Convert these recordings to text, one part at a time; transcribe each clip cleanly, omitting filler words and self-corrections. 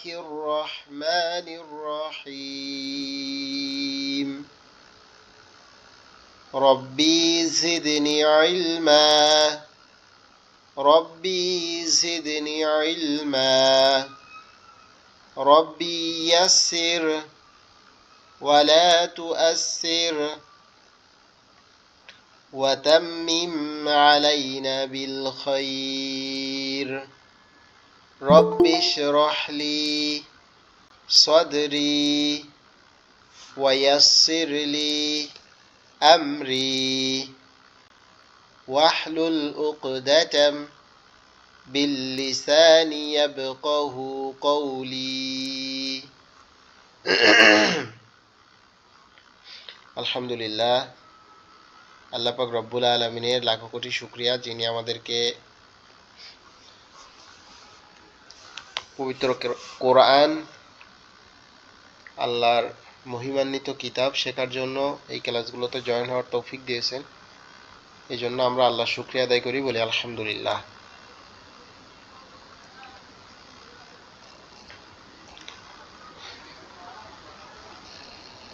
الرحمن الرحيم ربي زدني علما ربي زدني علما ربي يسر ولا تؤثر وتمم علينا بالخير رب اشرح لي صدري ويسر لي أمري واحلل عقدة باللسان يفقه قولي আলহামদুলিল্লাহ আল্লাহ পাক রব্বুল আলামিনের লাখো কোটি শুকরিয়া যিনি আমাদেরকে পবিত্র কোরআন আল্লাহর মহিমান্বিত কিতাব শেখার জন্য এই ক্লাসগুলোতে জয়েন হওয়ার তৌফিক দিয়েছেন এই জন্য আমরা আল্লাহর শুকরিয়া আদায় করি বলি আলহামদুলিল্লাহ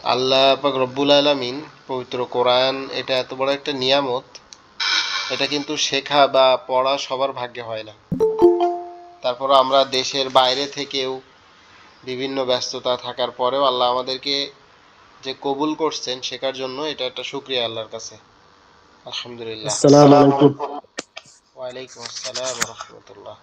আল্লাহ পাক রব্বুল আলামিন পবিত্র কোরআন এটা এত বড় একটা নিয়ামত এটা কিন্তু শেখা বা পড়া সবার ভাগ্যে হয় না তারপর আমরা দেশের বাইরে থেকেও বিভিন্ন ব্যস্ততা থাকার পরেও আল্লাহ আমাদেরকে যে কবুল করছেন শেখার জন্য এটা একটা শুকরিয়া আল্লাহর কাছে আলহামদুলিল্লাহ আসসালামু আলাইকুম ওয়া আলাইকুম আসসালাম ওয়া রাহমাতুল্লাহ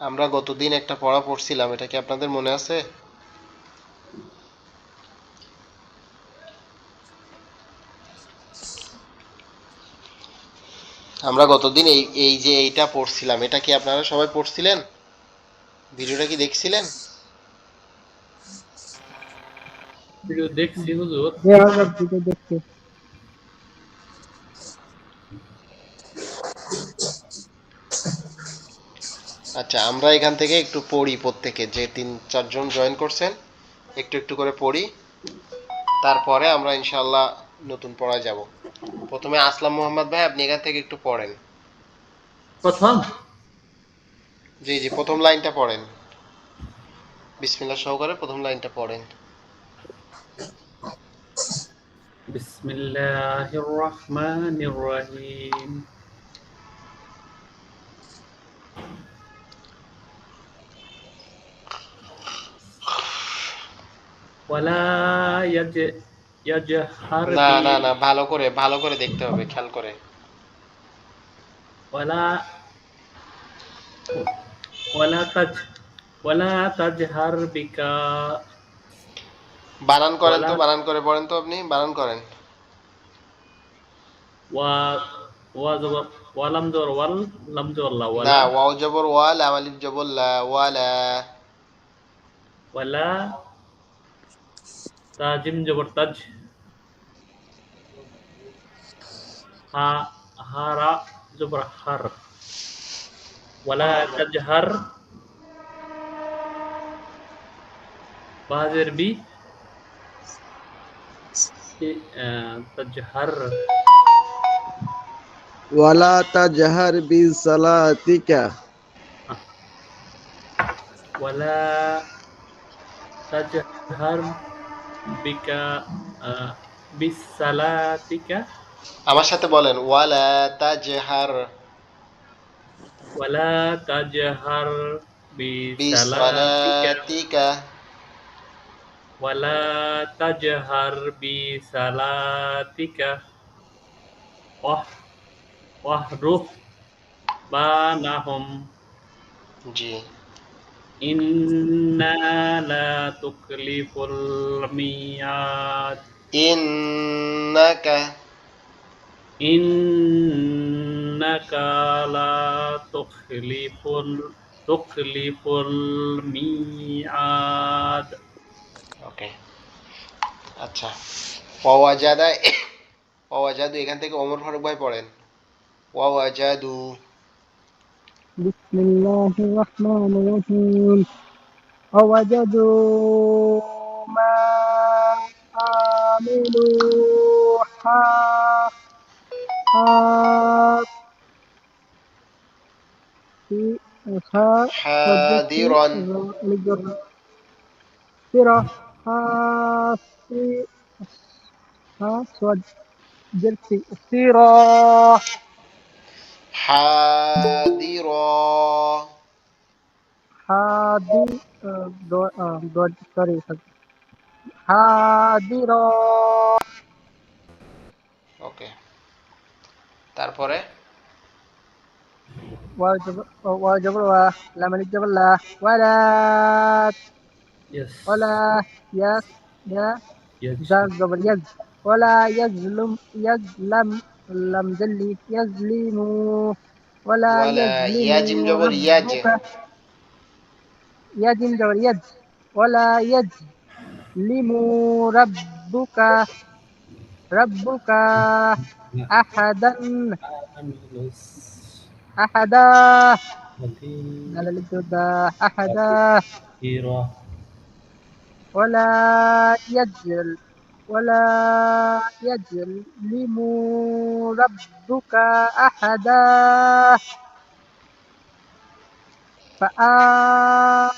আমরা গতদিন একটা পড়া পড়ছিলাম এটা কি আপনাদের মনে আছে আমরা গতদিন এই যে এইটা পড়ছিলাম এটা কি আপনারা সবাই পড়ছিলেন ভিডিওটা কি দেখছিলেন ভিডিও দেখছি হুজুর দেখছি আচ্ছা আমরা এখান থেকে একটু পড়ি প্রত্যেকে যে ৩-৪ জন জয়েন করছেন একটু একটু করে পড়ি তারপরে আমরা ইনশাআল্লাহ নতুন পড়ায় যাব প্রথমে আসলাম মোহাম্মদ ভাই আপনি এখান থেকে একটু পড়েন প্রথম জি জি প্রথম লাইনটা পড়েন বিসমিল্লাহ সহকারে প্রথম লাইনটা পড়েন বিসমিল্লাহির রহমানির রহিম ওয়ালা ইয়াজহার না বি না না ভালো করে দেখতে হবে খেয়াল করে ওয়ালা ওয়ালা তাজ ওয়ালা তাজহার বিকা বানান করেন তো ওয়ালা বানান করে পড়েন তো আপনি বানান করেন ওয়া ওয়া জবর ওয়ালাম জবর ওয়াল লাম জবর লা না ওয়ালা ওয়াও জবর ওয়া লাম আলিফ জবর লা ওয়ালা ওয়ালা তাজিম জবর তাজ হা হারা জবর হার ওয়ালা তাজহার বাজের বি তাজহার ওয়ালা তাজহার বিসালাতিকা ওয়ালা তাজহার বিকা বিসালাতিকা আমার সাথে বলেন ওয়ালা তাজহার ওয়ালা তাজহার বিসালাতিকা বিসলাতিকা ওয়ালা তাজহার বিসালাতিকা ওয়াহরুফ বানাহুম জি ইন্না লা তুকলিফুল মিয়াদ ইন্নাকা ইন্নাকা লা তুকলিফুল মিয়াদ ওকে আচ্ছা ওয়াওয়াজাদা ওয়াওয়াজাদু এখান থেকে ওমর ফারুক ভাই পড়েন ওয়াওয়াজাদু বিসমিল্লাহির রহমানির রহিম ওয়াজাদু মা আমিলু হা في خا صدتي حاذرا الجر سيرة خاصي خا صدتي سيرة حاذرا. حادي دو sorry حاضرا ওকে, তারপরে وجبر لام الجبر لا Yes. ولا يس يا Yes. زال جبر يز ولا يظلم لم جلي يظلم ولا ওয়ালা, يظلم ইয়াজিম জবর Iaz, ربك يجم جبر يج ولا يظلم ربك Nah, أحدا minus أحدا nanti على الجدة أحدا kira ولا ولا يظلم ربك أحدا فآمنا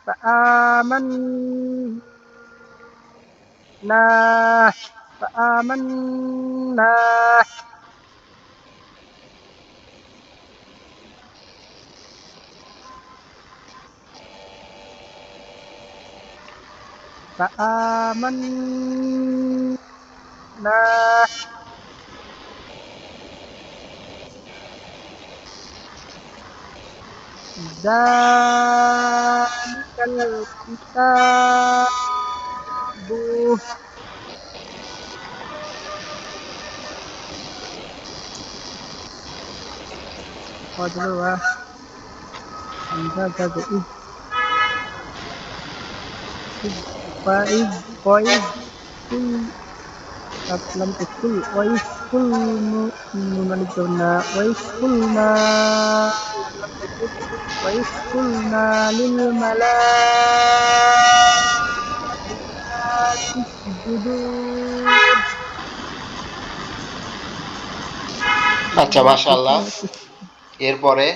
فآمنا فآمنا ذلك الكتاب وجبر حمزة وإذ قل لم تقل وإذ قلنا وإذ قلنا لم تقل وإذ قلنا للملائكة اسجدوا আচ্ছা, মাশাআল্লাহ। للملائكة এরপরে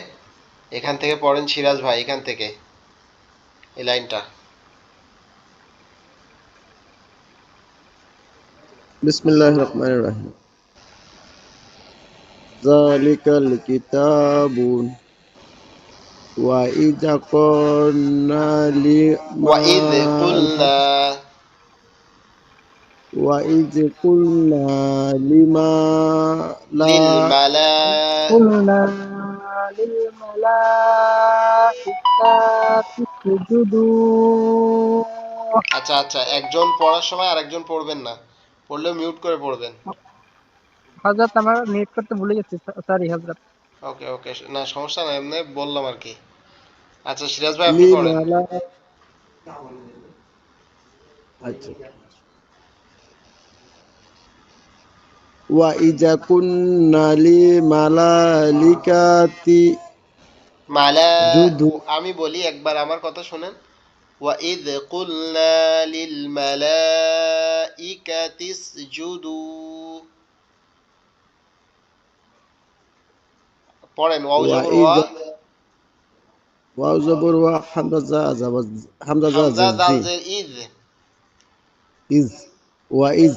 এখান থেকে পড়েন সিরাজ ভাই, এখান থেকে এই লাইনটা। بسم الله الرحمن الرحيم ذلك الكتاب وإذا قلنا ওয়াইদ কুলনা, وإذ قلنا لما لا লিল মালা, قلنا للملائكة اسجدوا আচ্ছা আচ্ছা, একজন পড়ার সময় আরেকজন পড়বেন না, পড়লেও মিউট করে পড়বেন। হযরত আমার মিউট করতে ভুলে গেছি সরি হযরত ওকে ওকে, না সমস্যা নাই, এমনি বললাম আর কি। আচ্ছা সিরাজ ভাই আপনি পড়েন। লিমালা আচ্ছা وإذا كنا للملائكة মালা, جدوا আমি বলি একবার আমার কথা শুনেন। ওয়াইদ কুলনা লিল মালাইকাতি ইসজুদু, পড়েন ওয়াও জবর ওয়া, وإذا واو زبر وحمزة حمزة হামজা জাল زي জের ইদ, إذ وإذ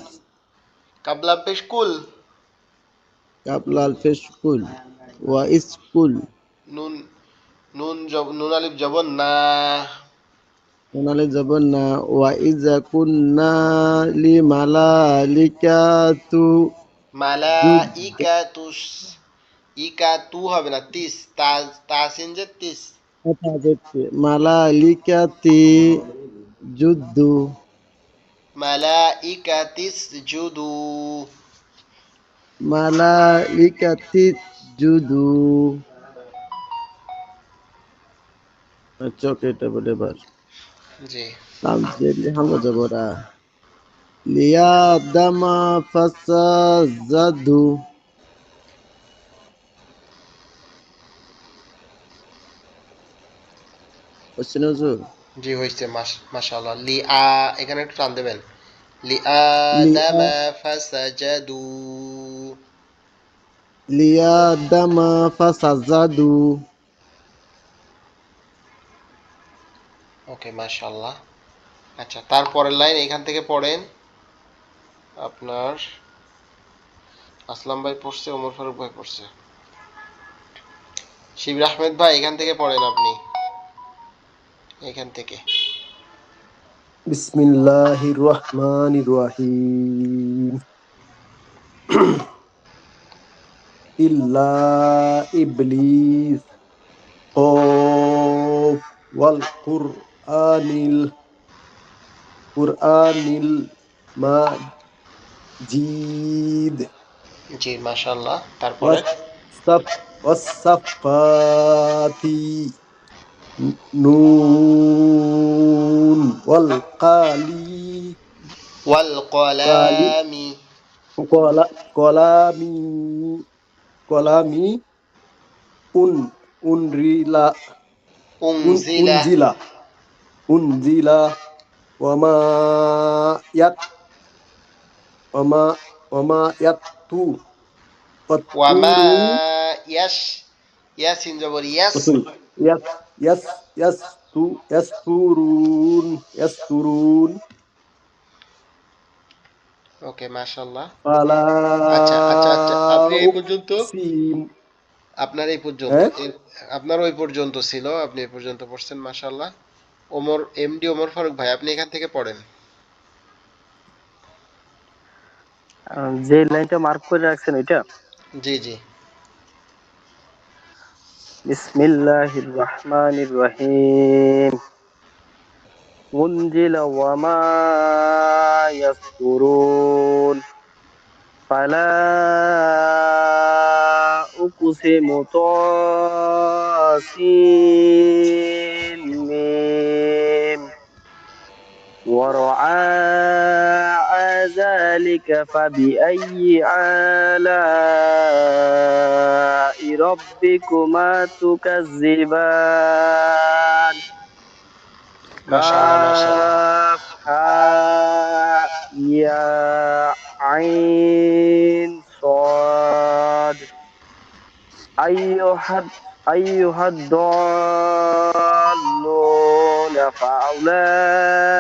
কাবলা পেশ কুল, قبل الفش كل وإذ كل নুন নুন আলিফ জবর না, هنا زبنا وإذا كنا لملائكة جد মালাইকাতুস, ইকা তু হবে না, তিস, তাসিন যে তিস, ملائكة جد মালাইকাতিস জুদু, ملائكة جد আচ্ছা ওকে এটা বলে এবার জি। তামজিদ হামজা জবরা লিয়াদামা ফাসাজাদু বুঝছেন হুজুর জি হয়েছে, মাশাআল্লাহ। লি আ, এখানে একটু টান দেবেন। লি লিয়া আদামা ফাসাজাদু, লিয়াদামা ফাসাজাদু। ওকে, মাশাআল্লাহ। আচ্ছা, তারপরের লাইন এখান থেকে পড়েন। আপনার আসলাম ভাই পড়ছে, ওমর ফারুক ভাই পড়ছে, শিবির আহমেদ ভাই এখান থেকে পড়েন আপনি, এখান থেকে। বিসমিল্লাহির রহমানির রহিম। ইল্লা ইবলিস কফ ওয়াল কুরআনিল মাজিদ জি, মাশাআল্লাহ। তারপরে ওয়াসসাফ ওয়াসসাফাতি নুন ওয়াল ওয়াল কালি কলামি। কলা কলামি কলামি উন উনরিলা উনজিলা। উনজিলা উনজিলা ওয়ামা ইয়াত ওয়ামা ওয়ামা ইয়াতু ওয়ামা ওয়াতুরু ইয়াস, ইয়াসিন জবর ইয়াস। ইয়াস ইয়াস ইয়াসতুরুন ওকে, মাশাআল্লাহ। ফালা আচ্ছা আচ্ছা আচ্ছা, আপনি এই পর্যন্ত, উকসিম। আপনার এই পর্যন্ত, হ্যাঁ আপনার ওই পর্যন্ত ছিল, আপনি এই পর্যন্ত পড়ছেন, মাশাআল্লাহ। ওমর, এমডি ওমর ফারুক ভাই আপনি এখান থেকে পড়েন। যে লাইনটা মার্ক করে রাখছেন ওইটা। জি জি। বিসমিল্লাহির রহমানির রহিম। উনজিলা ওয়া মা ইয়াসতুরুন ফালা উকসিমু তাসিম মিম وراء ذلك فبأي آلاء ربكما تكذبان মাশাআল্লাহ মাশাআল্লাহ। كاف ها يا عين صاد أيها الضالون فأولئك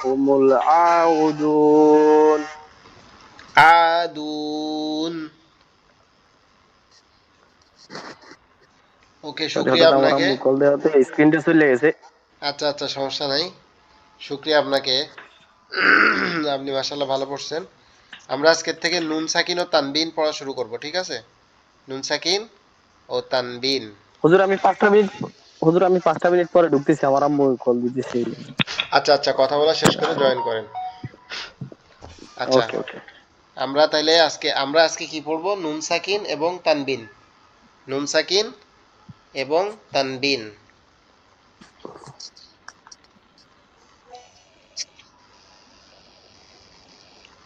هم العادون আদুন। ওকে, শুক্রিয়া হঠাৎ আমার আপনাকে। আম্মু কল দেওয়াতে স্ক্রিনটা চলে গেছে। আচ্ছা আচ্ছা, সমস্যা নাই, শুক্রিয়া আপনাকে। আপনি মাশাআল্লাহ ভালো পড়ছেন। আমরা আজকের থেকে নুন সাকিন ও তানবিন পড়া শুরু করব, ঠিক আছে? নুন সাকিন ও তানবিন। হুজুর আমি 5টা মিনিট, হুজুর আমি 5টা মিনিট পরে ঢুকতেছি, আমার আম্মু কল দিতেছে। আচ্ছা আচ্ছা, কথা বলা শেষ করে জয়েন করেন। আচ্ছা, ওকে ওকে। আমরা আজকে কি পড়বো? নুন সাকিন এবং তানবিন, নুন সাকিন এবং তানবিন।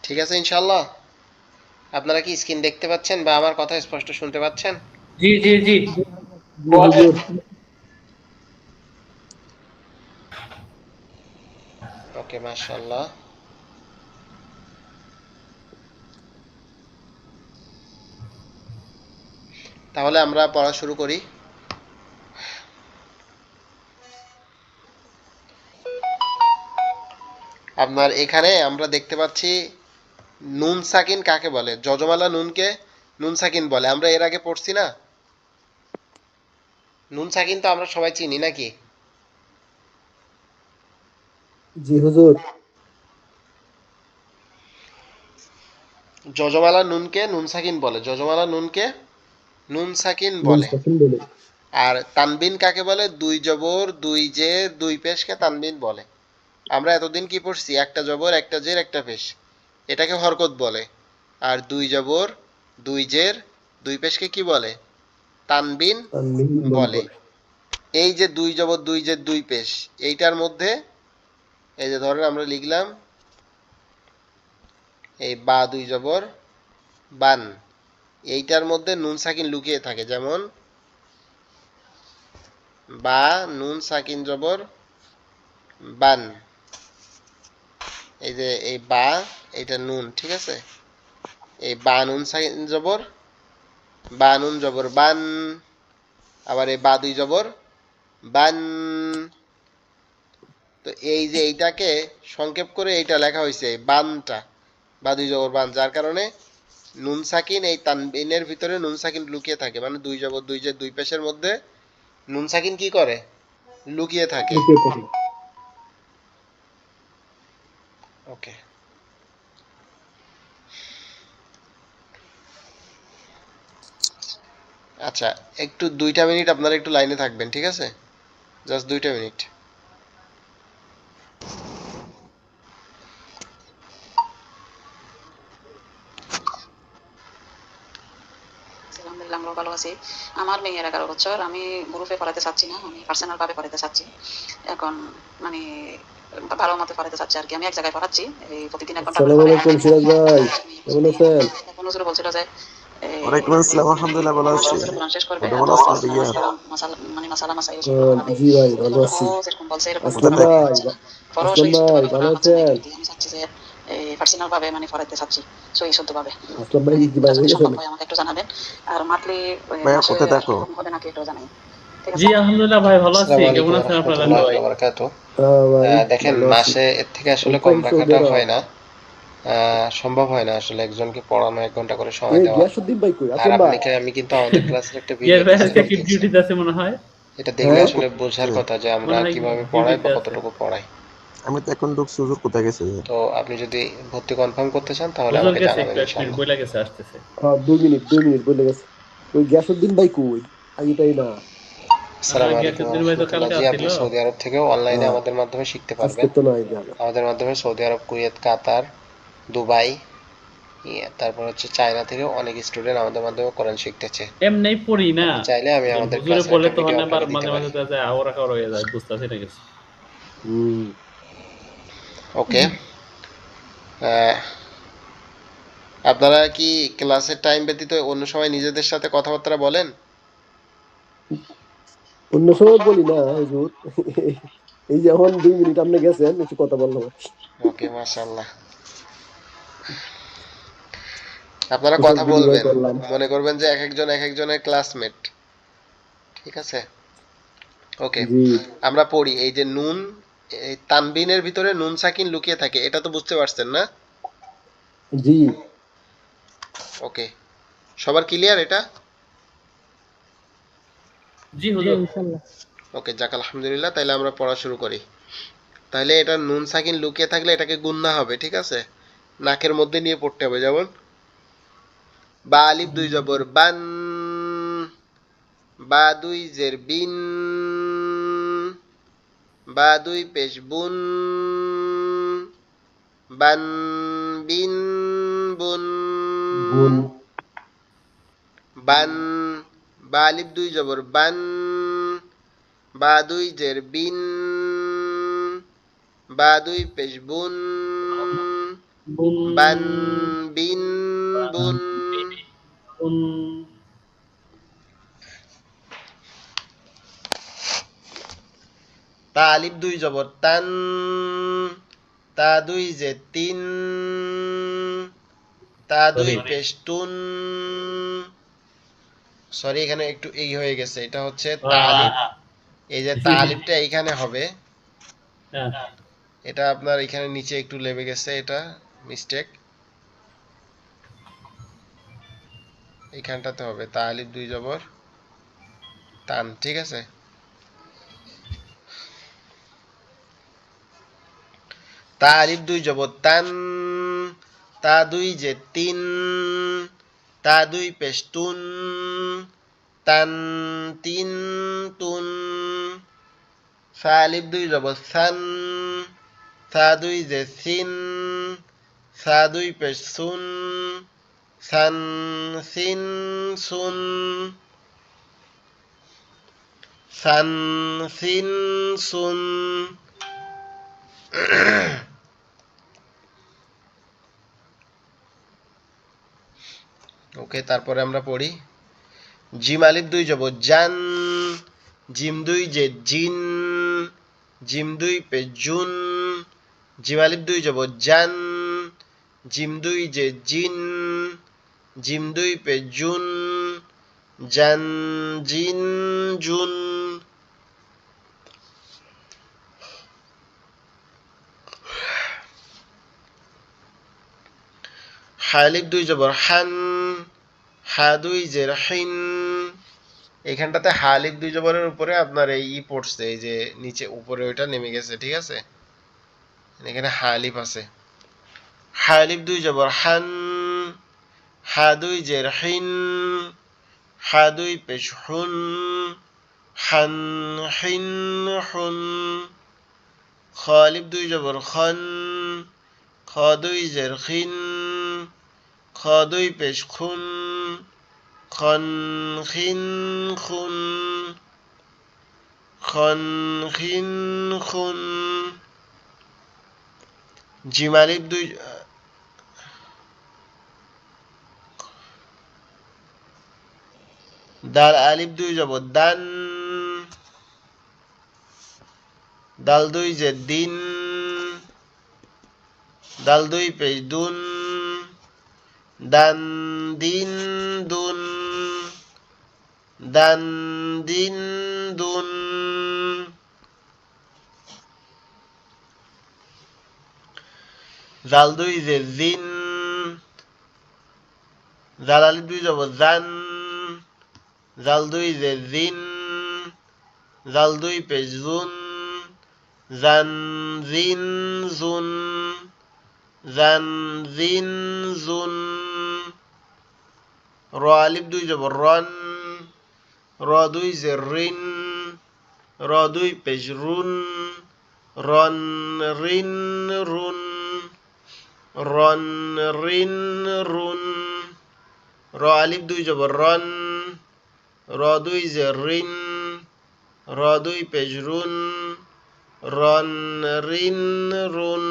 ঠিক আছে ইনশাআল্লাহ। আপনারা কি স্ক্রিন দেখতে পাচ্ছেন বা আমার কথা স্পষ্ট শুনতে পাচ্ছেন? জি জি জি। জি হুজুর। ওকে, মাশাআল্লাহ। তাহলে আমরা পড়া শুরু করি। আপনার এখানে আমরা দেখতে পাচ্ছি নুন সাকিন কাকে বলে, যজমালা নুনকে নুন সাকিন বলে। আমরা এর আগে পড়ছি না? নুন সাকিন তো আমরা সবাই চিনি নাকি? জি হুজুর। যজমালা নুনকে নুন সাকিন বলে, যজমালা নুনকে নুন সাকিন নুন বলে। সাকিন বলে। আর তানবিন কাকে বলে? দুই জবর দুই জের দুই পেশকে তানবিন বলে। আমরা এতদিন কি পড়ছি? একটা জবর একটা জের একটা পেশ, এটাকে হরকত বলে। আর দুই জবর দুই জের দুই পেশকে কি বলে? তানবিন তানবিন বলে। বলে। এই যে দুই জবর দুই জের দুই পেশ, এইটার মধ্যে এই যে ধরেন আমরা লিখলাম এই বা দুই জবর বান, এইটার মধ্যে নুন সাকিন লুকিয়ে থাকে। যেমন বা নুন সাকিন জবর বান, এই যে এই বা, এইটা নুন, ঠিক আছে? এই বা নুন সাকিন জবর বা নুন জবর বান, আবার এই বা দুই জবর বান। তো এই যে এইটাকে সংক্ষেপ করে এইটা লেখা হয়েছে বানটা, বা দুই জবর বান, যার কারণে নুন সাকিন এই তানবিনের ভিতরে নুন সাকিন লুকিয়ে থাকে, মানে দুই জবর দুই যে দুই পেশের মধ্যে নুন সাকিন কি করে, লুকিয়ে থাকে। লুকিয়ে থাকে। ওকে, আচ্ছা, একটু 2টা মিনিট আপনারা একটু লাইনে থাকবেন, ঠিক আছে? জাস্ট 2টা মিনিট। আলহামদুলিল্লাহ আমরাও ভালো আছি। আমার মেয়ের 11 বছর। আমি গ্রুপে পড়াতে চাচ্ছি না, আমি পার্সোনাল ভাবে পড়াতে চাচ্ছি। এখন মানে ভালো মতো পড়াতে চাচ্ছি আর কি। আমি এক জায়গায় পড়াচ্ছি, এই প্রতিদিন 1 ঘন্টা করে আসসালামু পড়াই। আলাইকুম সিরাজ ভাই, কেমন আছেন? এখন হুজুর বলছিল যে ওয়ালাইকুম আসসালাম, আলহামদুলিল্লাহ ভালো আছি। হুজুর কোরআন শেষ করবে, আপনি ভালো এরপর আছেন ভাইয়া? মানে মাসালা মাসাইল শুরু করাবে। জি ভাই, ভালো এখন ও আছি। যেরকম বলছে এরকম কোথা আসলাম করা থেকে? ভাই, হচ্ছে না। পরও আসলাম সহি ভাই, শুদ্ধভাবে ভালো করানো হচ্ছে না আছেন? এটা আর কি। আমি চাচ্ছি যে পার্সোনাল ভাবে মানে পড়াতে চাচ্ছি সহি শুদ্ধভাবে। আসলাম ভাই কি ভাই এটা যদি হয়ে গেছে সম্ভব না? হয় আমাকে একটু জানাবেন। আর মান্থলি ভাইয়া মাসে কোথায় থাকো? এরকম হবে নাকি একটু জানাই, ঠিক জি আছে? আলহামদুলিল্লাহ ভাই ভালো আছি, আসসালামু কেমন আলাইকুম আছেন আপনারা রহমতুল্লাহি সবাই? ওয়া বারাকাতুহু। হ্যাঁ ভাই, দেখেন, ভালো আছি। মাসে এর থেকে আসলে কম ওয়েলকাম সৌদি রাখাটা আরব। হয় না। সম্ভব হয় না আসলে একজনকে পড়ানো 1 ঘন্টা করে এ সময় দেওয়া। গিয়াসউদ্দিন ভাই কই? আর আসলাম ভাই। আপনাকে আমি কিন্তু আমাদের ক্লাসের একটা ইয়ার ভিডিও ভাই আজকে ডিসপ্লে কি দিয়েছি, ডিউটিতে আছে মনে হয়? এটা দেখলে হ্যাঁ, আসলে বোঝার জি। কথা যে আমরা মনে হয় কিভাবে পড়াই বা ডিউটিতে আছে। কতটুকু পড়াই। আমি তো এখন ঢুকছি, হুজুর কোথায় গেছে? তো আপনি যদি ভর্তি কনফার্ম করতে চান তাহলে হুজুর আমাকে গেছে জানাবেন একটু, 1 মিনিট ইনশাআল্লাহ। বইলা গেছে, আসতেছে। 2 মিনিট বলে গেছে। ওই গিয়াসউদ্দিন ভাই কই? আগেটাই না। আসসালামু আলাইকুম গিয়াসউদ্দিন ভাই তো রহমতুল্লাহ। কালকে জি, আসছিল। আপনি সৌদি আরব থেকেও অনলাইনে হ্যাঁ, আমাদের মাধ্যমে শিখতে আজকে পারবেন। তো নাই জানা। আমাদের মাধ্যমে সৌদি আরব, কুয়েত, কাতার, দুবাই, তারপর হচ্ছে চায়না থেকেও অনেক স্টুডেন্ট আমাদের মাধ্যমে কোরআন শিখতেছে। এমনিই পড়ি না, আপনি চাইলে আমি আমাদের হুজুরে ক্লাসের বলে একটা তখন ভিডিও আবার আপনাকে দিতে মাঝে পারি। মাঝে দেখা যায় আওড়া খাওয়ার হয়ে যায়, বুঝতেছি না কিছু। হুম। ওকে, আপনারা কি ক্লাসের টাইম ব্যতীত অন্য সময় নিজেদের সাথে কথাবার্তা বলেন? অন্য সময় বলি না হুজুর। এই যে এখন 2 মিনিট আপনি গেছেন, একটু কথা বললাম আর কি। ওকে, মাশাআল্লাহ। আপনারা কুশল কথা বিনিময় বলবেন, করলাম। মনে করবেন যে এক একজন এক একজনের ক্লাসমেট, ঠিক আছে? ওকে, জি, আমরা পড়ি। এই যে নুন, এই তানবিনের ভিতরে নুন সাকিন লুকিয়ে থাকে, এটা তো বুঝতে পারছেন না? জি। ওকে, সবার ক্লিয়ার এটা? জি হুজুর। ওকে, যাক আলহামদুলিল্লাহ, তাহলে আমরা পড়া শুরু করি। তাহলে এটা নুন সাকিন লুকিয়ে থাকলে এটাকে গুণনা হবে, ঠিক আছে? নাকের মধ্যে নিয়ে পড়তে হবে, যেমন বা আলিফ দুই জবর বান, বা দুই জের বিন, বা দুই পেশ বুন, বান বিন বুন, গুণ। বান, বা আলিফ দুই জবর বান, বা দুই জের বিন, বা দুই পেশ বুন, বুন বান বিন বান বুন। বিনি বুন। তা আলিফ দুই জবর তান, তা দুই জে তিন, তা দুই সরি। পেস্তুন। সরি, এখানে একটু এই হয়ে গেছে, এটা হচ্ছে তা আহ, আলিফ। এই যে তা আলিফটা এইখানে হবে, হ্যাঁ, এটা আপনার এখানে নিচে একটু লেবে গেছে, এটা মিস্টেক। এইখানটাতে হবে তা আলিফ দুই জবর তান, ঠিক আছে? তা আলিফ দুই জবর তান, তা দুই যে তিন, তা দুই পেস্তুন, তান তিন তুন। সা আলিফ দুই জবর সান, সা দুই যে সিন, সা দুই পেশ সুন, সান সিন সুন, সান সিন সুন। ওকে, তারপরে আমরা পড়ি জিম আলিফ দুই জবর জান, জিম দুই যে জিন, জিম দুই পে জুন, জিম আলিফ দুই জবর জান, জিম দুই যে জিন, জিম দুই পে জুন, জান জিন জুন। হালিফ দুই জবর হান, হা দুই জের হিন। এখানটাতে হালিফ দুই জবরের উপরে আপনার এই পড়ছে, এই যে নিচে উপরে ওইটা নেমে গেছে, ঠিক আছে? এখানে হালিফ আছে। হালিফ দুই জবর হান, হা দুই জের হিন, হা দুই পেশ হুন, হান হিন হুন। খালিফ দুই জবর খন, খ দুই জের খিন, খ দুই পেশ খুন, খন খিন খুন, খন খিন খুন। জিম আলিফ দুই, দাল আলিফ দুই জবর দান, দাল দুই জের দিন, দাল দুই পেশ দুন, দান দিন দুন, দান দিন দুন। জাল দুই জের জিন, জাল আলিফ দুই জবর জান, জাল দুই জের জিন, জাল দুই পেশ জুন, জান জিন জুন, জান জিন জুন। র আলিফ দুই জবর রন, র দুই জের রিন, র দুই পেশ রুন, রন রিন রুন, রন রিন রুন। র আলিফ দুই জবর রন, র দুই জের রিন, র দুই পেশ রুন, রন রিন রুন।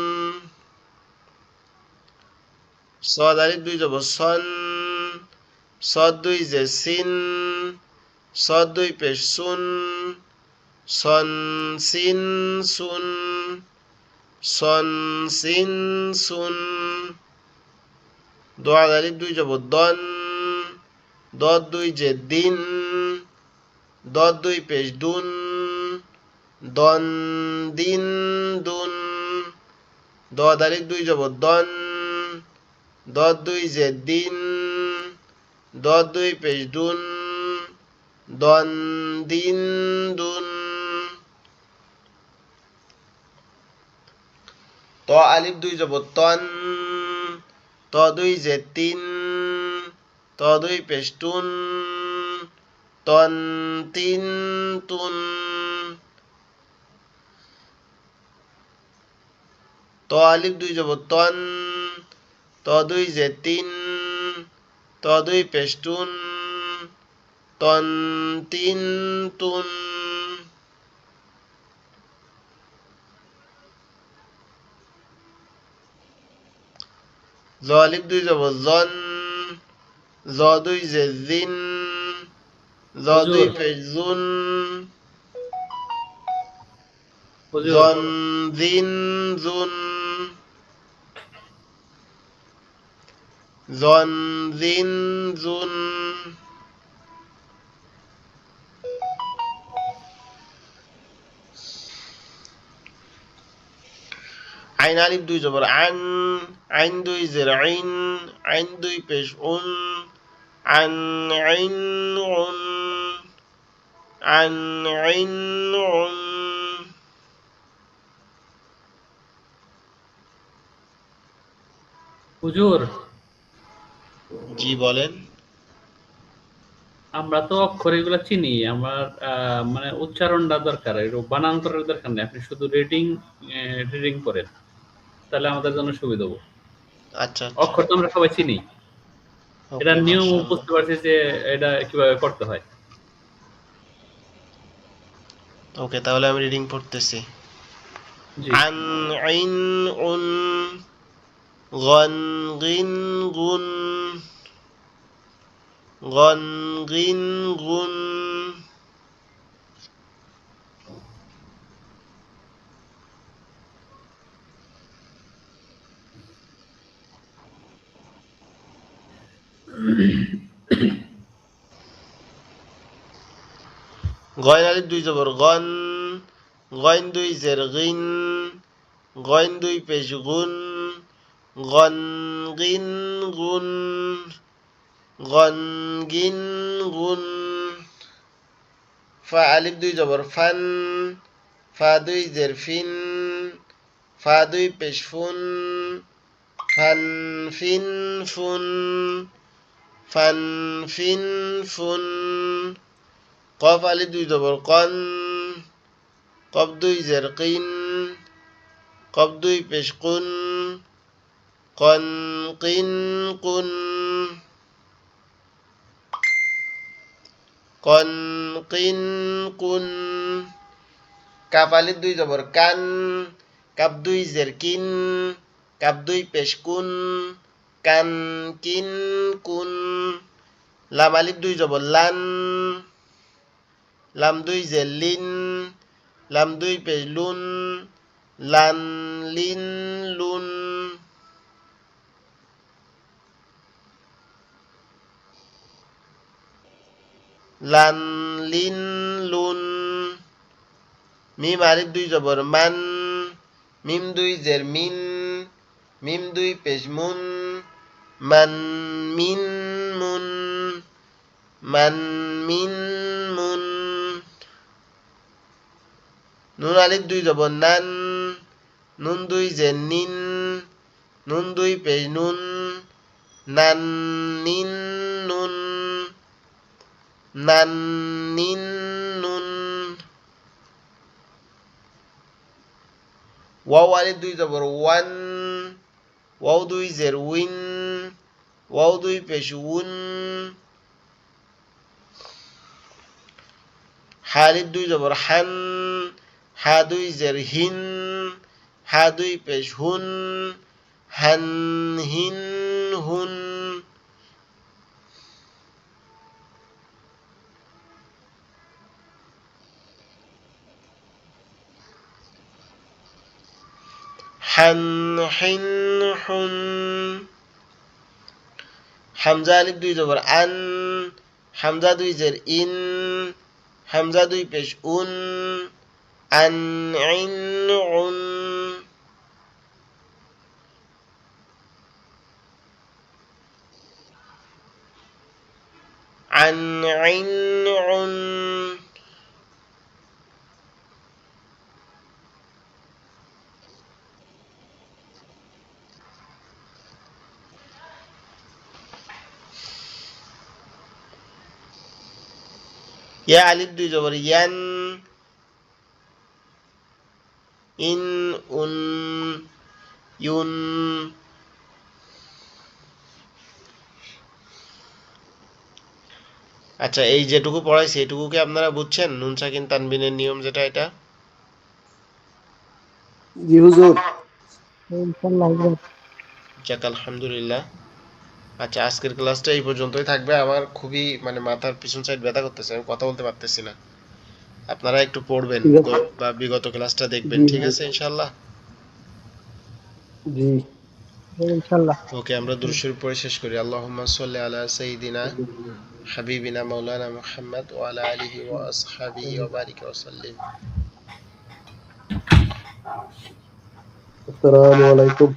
সদ আলিফ দুই জবর সন, সদ দুই জের সিন, সদ দুই পেশ সুন, সন সিন সুন, সন সিন সুন। দোয়াল আলিফ দুই জবর দন, দদ দুই জের দিন, দদ দুই পেশ দুন, দন দিন দুন। দদ আলিফ দুই জবর দন, দদ দুই জের দিন, দদ দুই পেশ দুন, দন দিন দুন। ত আলিফ দুই জবর তন, ত দুই জের তিন, ত দুই পেশ তুন, তন তিন তুন। ত আলিফ দুই জবর তন, ত দুই জের তিন, ত দুই পেশ তুন, তন তিন তুন। জ আলিফ দুই জবর জন, জ দুই জের জিন, জ দুই হুজুর পেশ জুন, হুজুর জন জিন জুন, জন জিন জুন। আইন আলিফ দুই জবর আন, আইন দুই জের আইন, আইন দুই পেশ উন, আন আইন উন, আন আইন উন। হুজুর জি বলেন। আমরা তো অক্ষর এগুলো চিনি, আমার মানে উচ্চারণটা দরকার, এর বানান করার দরকার নেই, আপনি শুধু রিডিং রিডিং করেন, তাহলে আমাদের জন্য সুবিধা হবে। আচ্ছা আচ্ছা, অক্ষর তো আমরা সবাই চিনি, ওকে এটার নিয়ম মাশাআল্লাহ। বুঝতে পারছি যে এটা কিভাবে করতে হয়। ওকে, তাহলে আমি রিডিং পড়তেছি। জি। আন আইন উন, গন গিন গুন, গন গিন গুন। গইন আলিফ দুই জবর গন, গইন দুই জের গিন, গইন দুই পেশ গুন, গন গিন গুন, গন গিন গুন। ফা আলিফ দুই জবর ফান, ফা দুই জের ফিন, ফা দুই পেশ ফুন, ফান ফিন ফুন, ফান ফিন ফুন। কফ আলিফ দুই জবর কন, কফ দুই জের কিন, কফ দুই পেশ কুন, কন কিন কুন, কন কিন কুন। কাফ আলিফ দুই জবর কান, কাফ দুই জের কিন, কাফ দুই পেশ কুন, কান কিন কুন। লাম আলিফ দুই জবর লান, লাম দুই জের লিন, লাম দুই পেশ লুন, লান লিন লুন। লান লিন লুন। মিম আলিফ দুই জবর মান, মিম দুই জের মিন, মিম দুই পেশ মুন, মান মিন মুন, মান মিন মুন। নুন আলিফ দুই জবর নান, নুন দুই জের নিন, নুন দুই পেশ নুন, নান নিন নুন, নান নিন নুন। ওয়াও আলিফ দুই জবর ওয়ান, ওয়াও দুই জের উইন, ওয়াও দুই পেশ উন। হা আলিফ দুই জবর হান, হা দুই জের হিন, হা দুই পেশ হুন, হান হিন হুন। হান হিন হুন। হামজা আলিফ দুই জবর আন, হামজা দুই জের ইন, হামজা দুই পেশ উন, আন ইন উন। আন ইন উন। ইয়া আলিফ দুই জবর ইয়ান, ইন উন ইউন। আচ্ছা, এই যেটুকু পড়াইছি এটুকু কি আপনারা বুঝছেন? নুন সাকিন তানবিনের নিয়ম যেটা, এটা? জি হুজুর। ইনশাআল্লাহ হুজুর। যাক, আলহামদুলিল্লাহ। আচ্ছা, আজকের ক্লাসটা এই পর্যন্তই থাকবে। আমার খুবই মানে মাথার পিছন সাইড ব্যথা করতেছে, আমি কথা বলতে পারতেছি না। আপনারা একটু পড়বেন ঠিক আছে। বা বিগত ক্লাসটা দেখবেন, জি ঠিক হুজুর। আছে ইনশাআল্লাহ? জি। ইনশাআল্লাহ। ওকে, আমরা দুরূদ শরীফ পড়ে শেষ করি। আল্লাহুম্মা সাল্লি আলা সাইয়্যিদিনা হাবিবিনা মাওলানা মুহাম্মদ ওয়া আলা আলিহি ওয়া আসহাবিহি ওয়া বারিক ওয়া সাল্লিম। আসসালামু আলাইকুম।